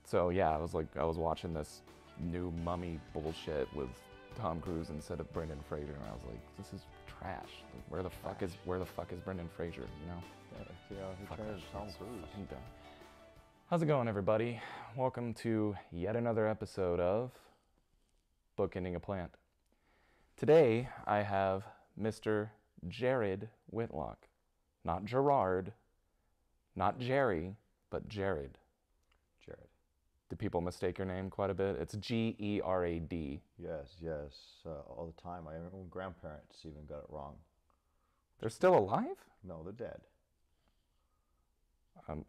So yeah, I was watching this new Mummy bullshit with Tom Cruise instead of Brendan Fraser, and I was like, this is trash. Like, where the fuck is Brendan Fraser? You know? Yeah, he turns Tom Cruise. Fucking dumb. How's it going, everybody? Welcome to yet another episode of Bookending a Plant. Today I have Mr. Gerad Whitlock, not Gerard, not Jerry, but Gerad. Gerad. Do people mistake your name quite a bit? It's Gerad. Yes, all the time. My own grandparents even got it wrong. They're still alive? No, they're dead.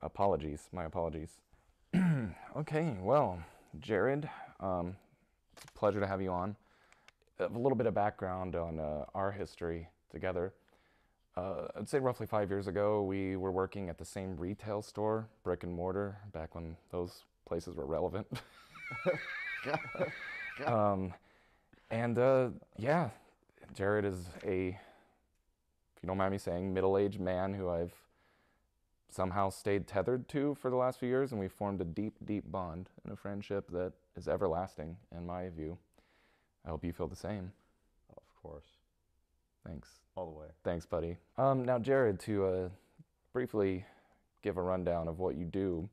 Apologies, my apologies. Okay, well, Gerad, it's a pleasure to have you on. A little bit of background on our history together. I'd say roughly 5 years ago, we were working at the same retail store, brick and mortar, back when those places were relevant. Yeah, Gerad is if you don't mind me saying, middle-aged man who I've somehow stayed tethered to for the last few years, and we formed a deep, deep bond and a friendship that is everlasting, in my view. I hope you feel the same. Of course. Thanks. All the way. Thanks, buddy. Now, Gerad, to briefly give a rundown of what you do,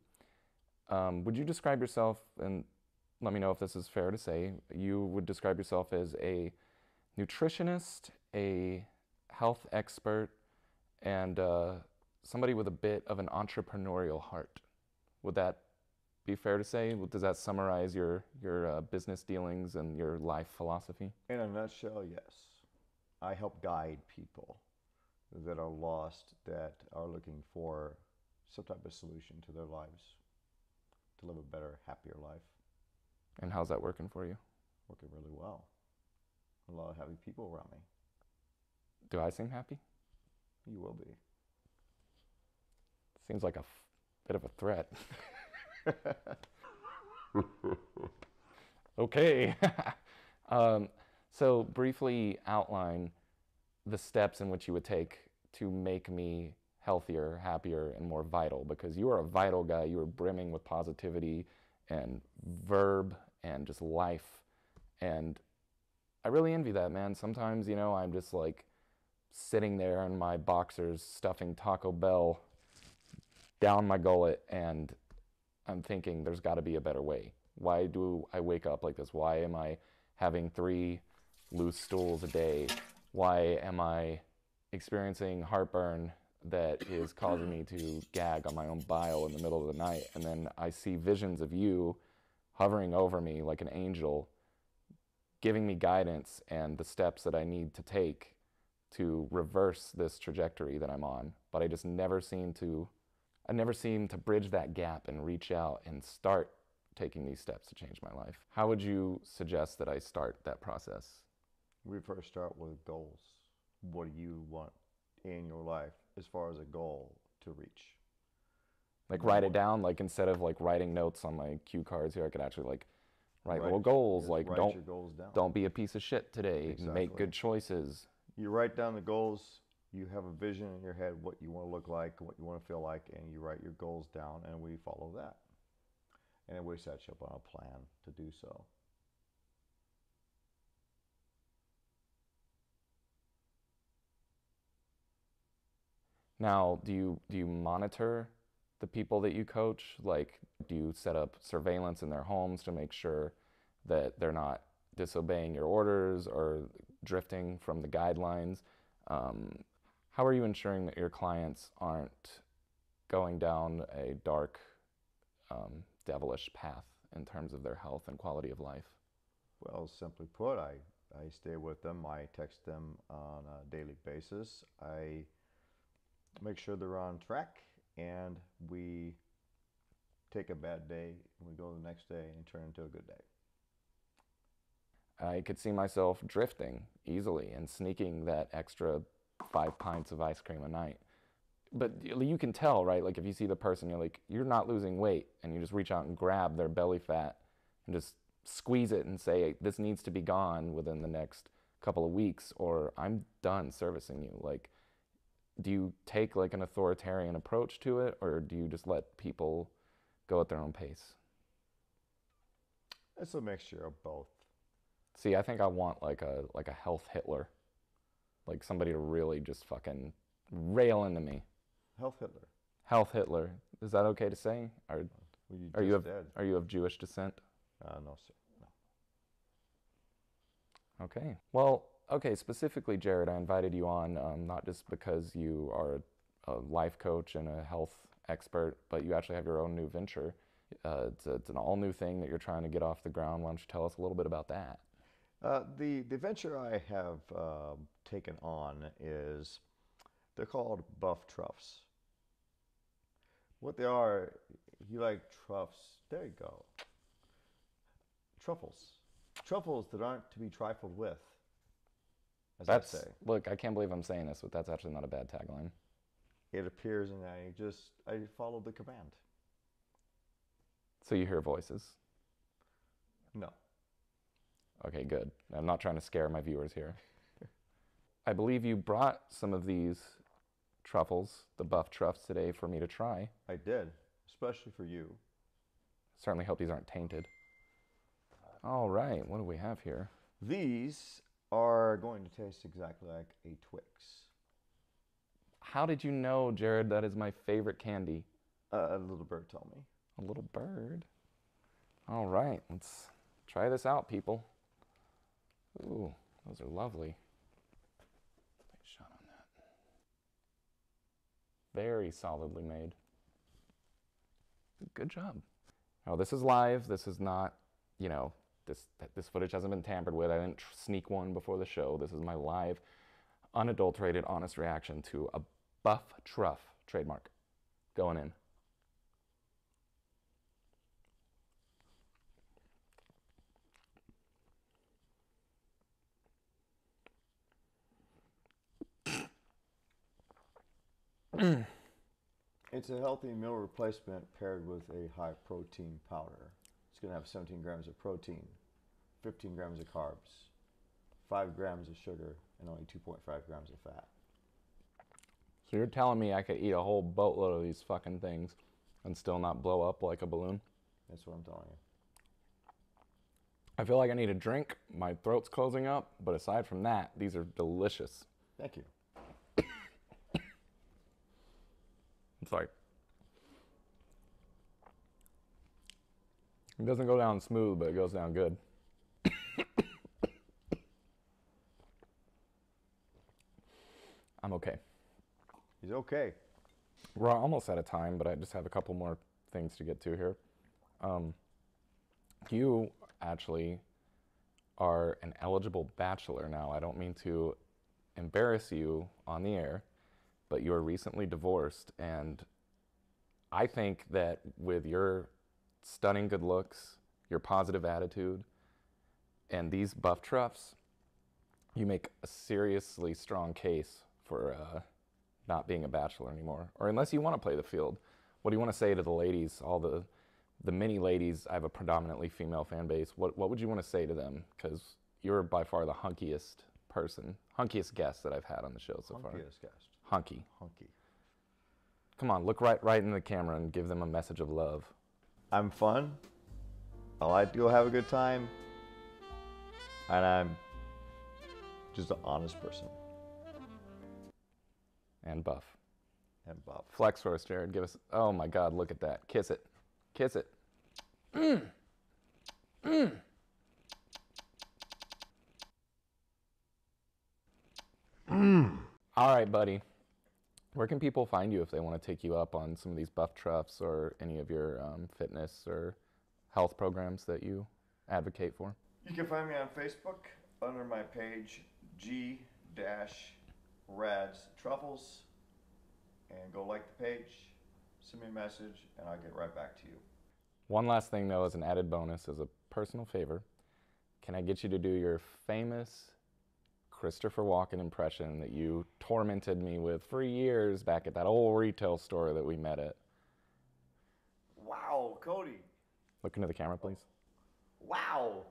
would you describe yourself, and let me know if this is fair to say, you would describe yourself as a nutritionist, a health expert, and somebody with a bit of an entrepreneurial heart. Would that be fair to say? Does that summarize your business dealings and your life philosophy? In a nutshell, yes. I help guide people that are lost, that are looking for some type of solution to their lives, to live a better, happier life. And how's that working for you? Working really well. A lot of happy people around me. Do I seem happy? You will be. Seems like a bit of a threat. Okay. So briefly outline the steps in which you would take to make me healthier, happier, and more vital, because you are a vital guy. You are brimming with positivity and verb and just life. And I really envy that, man. Sometimes, I'm just like sitting there in my boxers stuffing Taco Bell down my gullet, and I'm thinking there's got to be a better way. Why do I wake up like this? Why am I having 3 loose stools a day? Why am I experiencing heartburn that is causing me to gag on my own bile in the middle of the night? And then I see visions of you hovering over me like an angel, giving me guidance and the steps that I need to take to reverse this trajectory that I'm on. But I never seem to bridge that gap and reach out and start taking these steps to change my life. How would you suggest that I start that process? We first start with goals. What do you want in your life as far as a goal to reach? Like write it down, like instead of like writing notes on my cue cards here, I could actually like write little goals, like write your goals down. Don't be a piece of shit today. Exactly. Make good choices. You write down the goals, you have a vision in your head, what you want to look like, what you want to feel like, and you write your goals down, and we follow that. And then we set you up on a plan to do so. Now, do you monitor the people that you coach? Like, do you set up surveillance in their homes to make sure that they're not disobeying your orders or drifting from the guidelines? How are you ensuring that your clients aren't going down a dark, devilish path in terms of their health and quality of life? Well, simply put, I stay with them. I text them on a daily basis. I make sure they're on track, and we take a bad day and we go the next day and turn it into a good day. I could see myself drifting easily and sneaking that extra 5 pints of ice cream a night. But you can tell, right? Like if you see the person, you're not losing weight, and you just reach out and grab their belly fat and just squeeze it and say, this needs to be gone within the next couple of weeks, or I'm done servicing you. Like, do you take like an authoritarian approach to it, or do you just let people go at their own pace? It's a mixture of both. See, I think I want like a health Hitler, like somebody to really just fucking rail into me. Health Hitler. Health Hitler. Is that okay to say? Well, Are you of dead. are you of Jewish descent? No, sir. No. Okay. Well, okay. Specifically, Gerad, I invited you on not just because you are a life coach and a health expert, but you actually have your own new venture. It's an all new thing that you're trying to get off the ground. Why don't you tell us a little bit about that? The venture I have taken on is, they're called buff Troughs. What they are, you like Troughs? There you go. Truffles. Truffles that aren't to be trifled with, as I say. Look, I can't believe I'm saying this, but that's actually not a bad tagline. It appears, and I followed the command. So you hear voices? No. Okay, good. I'm not trying to scare my viewers here. I believe you brought some of these truffles, the buff truffs, today for me to try. I did, especially for you. Certainly hope these aren't tainted. All right, what do we have here? These are going to taste exactly like a Twix. How did you know, Gerad, that is my favorite candy? A little bird told me. A little bird? All right, let's try this out, people. Ooh, those are lovely. Nice shot on that. Very solidly made. Good job. Oh, this is live. This is not, you know, this footage hasn't been tampered with. I didn't sneak one before the show. This is my live, unadulterated, honest reaction to a buff truff trademark going in. It's a healthy meal replacement paired with a high protein powder. It's going to have 17 grams of protein, 15 grams of carbs, 5 grams of sugar, and only 2.5 grams of fat. So you're telling me I could eat a whole boatload of these fucking things and still not blow up like a balloon? That's what I'm telling you. I feel like I need a drink. My throat's closing up, but aside from that, these are delicious. Thank you. It's like, it doesn't go down smooth, but it goes down good. I'm okay. He's okay. We're almost out of time, but I just have a couple more things to get to here. You actually are an eligible bachelor now. I don't mean to embarrass you on the air, but you were recently divorced, and I think that with your stunning good looks, your positive attitude, and these buff truffs, you make a seriously strong case for not being a bachelor anymore. Or unless you want to play the field, what do you want to say to the ladies, all the many ladies? I have a predominantly female fan base. What would you want to say to them? Because you're by far the hunkiest guest that I've had on the show so far. Hunkiest guest. Hunky. Hunky. Come on, look right in the camera and give them a message of love. I'm fun. I like to go have a good time. And I'm just an honest person. And buff. And buff. Flex for us, Gerad. Give us, oh my God, look at that. Kiss it. Kiss it. Mmm. Mmm. Mmm. All right, buddy. Where can people find you if they want to take you up on some of these buff truffs or any of your fitness or health programs that you advocate for? You can find me on Facebook under my page G-Rad's Truffles, and go like the page, send me a message, and I'll get right back to you. One last thing though, as an added bonus, as a personal favor, can I get you to do your famous Christopher Walken impression that you tormented me with for years back at that old retail store that we met at? Wow, Cody. Look into the camera, please. Wow,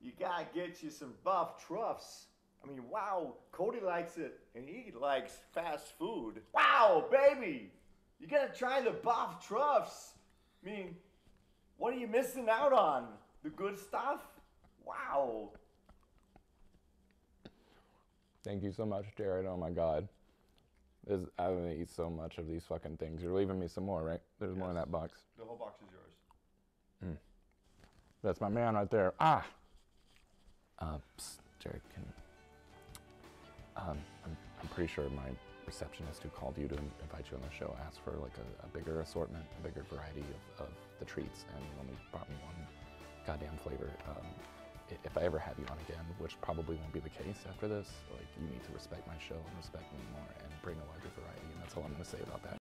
you gotta get you some buff truffs. I mean, wow, Cody likes it, and he likes fast food. Wow, baby, you gotta try the buff truffs. I mean, what are you missing out on? The good stuff. Wow. Thank you so much, Jared. Oh my God. I'm gonna eat so much of these fucking things. You're leaving me some more, right? There's more in that box. The whole box is yours. That's my man right there. Ah! Psst, Jared, I'm pretty sure my receptionist who called you to invite you on the show asked for like a bigger assortment, a bigger variety of the treats, and only brought me one goddamn flavor. If I ever have you on again, which probably won't be the case after this, like, you need to respect my show and respect me more and bring a larger variety, and that's all I'm gonna say about that.